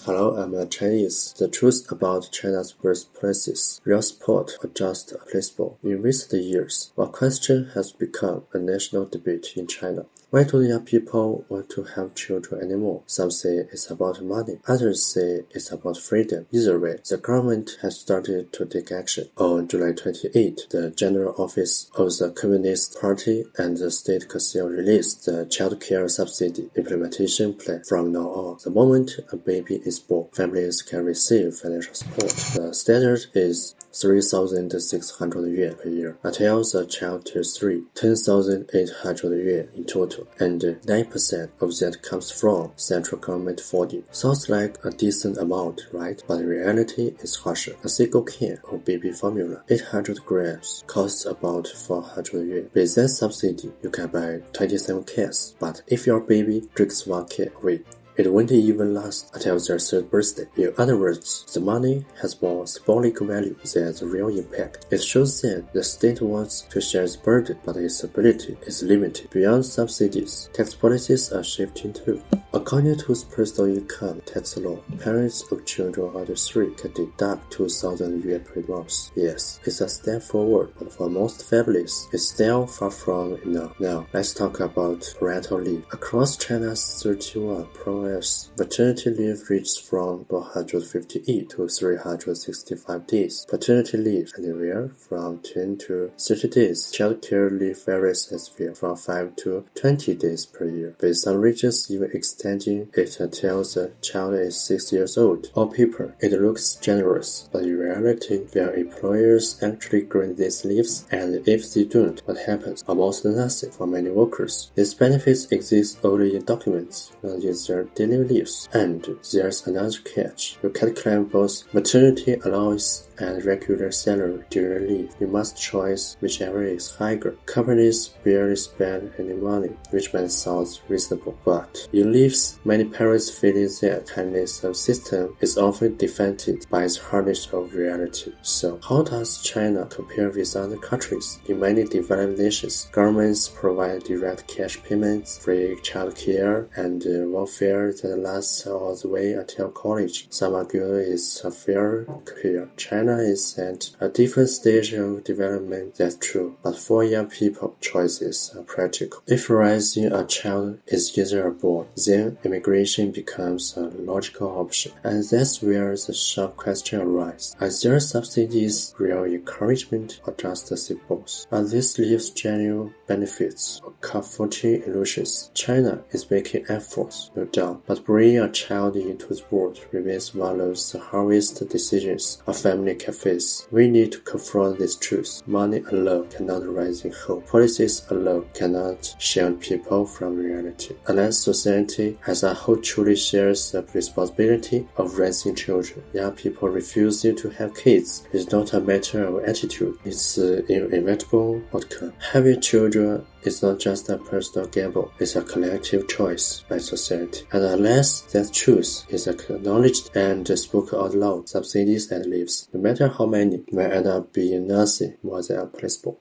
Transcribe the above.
Hello, I'm a Chinese. The truth about China's birthplaces, real sport or just a placebo. In recent years, one question has become a national debate in China. Why do young people want to have children anymore? Some say it's about money. Others say it's about freedom. Either way, the government has started to take action. On July 28, the General Office of the Communist Party and the State Council released the Child Care Subsidy Implementation Plan. From now on, the moment a baby is born, families can receive financial support. The standard is 3,600 yuan per year. Until the child turns 3, 10,800 yuan in total, and 9% of that comes from central government funding. Sounds like a decent amount, right? But the reality is harsher. A single can of baby formula, 800 grams, costs about 400 yuan. With that subsidy, you can buy 27 cans. But if your baby drinks 1 can a week, it won't even last until their 3rd birthday. In other words, the money has more symbolic value than the real impact. It shows that the state wants to share the burden, but its ability is limited. Beyond subsidies, tax policies are shifting too. According to the personal income tax law, parents of children under 3 can deduct 2,000 yuan per month. Yes, it's a step forward, but for most families, it's still far from enough. Now, let's talk about parental leave. Across China's 31 provinces, maternity leave ranges from 158 to 365 days. Paternity leave anywhere from 10 to 30 days. Child care leave varies as well, from 5 to 20 days per year, with some regions even extending it until the child is 6 years old. On paper, it looks generous, but in reality, will employers actually grant these leaves? And if they don't, what happens? Almost nothing for many workers. These benefits exist only in documents, not in their daily leaves. And there's another catch. You can claim both maternity allowance and regular salary during leave. You must choose whichever is higher. Companies barely spend any money, which might sound reasonable. But in leaves, many parents feel that kindness of system is often defended by the hardness of reality. So, how does China compare with other countries? In many developed nations, governments provide direct cash payments, free child care, and welfare that lasts all the way until college. Some argue it's a fair care. China is at a different stage of development, that's true, but for young people, choices are practical. If raising a child is either a boy, then immigration becomes a logical option, and that's where the sharp question arises. Are there subsidies, real encouragement, or just symbols? Are these leaves genuine benefits or comforting illusions? China is making efforts, no doubt, but bringing a child into the world remains one of the hardest decisions a family can face. We need to confront this truth. Money alone cannot raise hope. Policies alone cannot shield people from reality. Unless society as a whole truly shares the responsibility of raising children, young people refusing to have kids is not a matter of attitude. It's an inevitable outcome. Having children is not just a personal gamble, it's a collective choice by society. And unless that truth is acknowledged and spoken out loud, subsidies and leaves, no matter how many, will end up being nothing more than a placebo.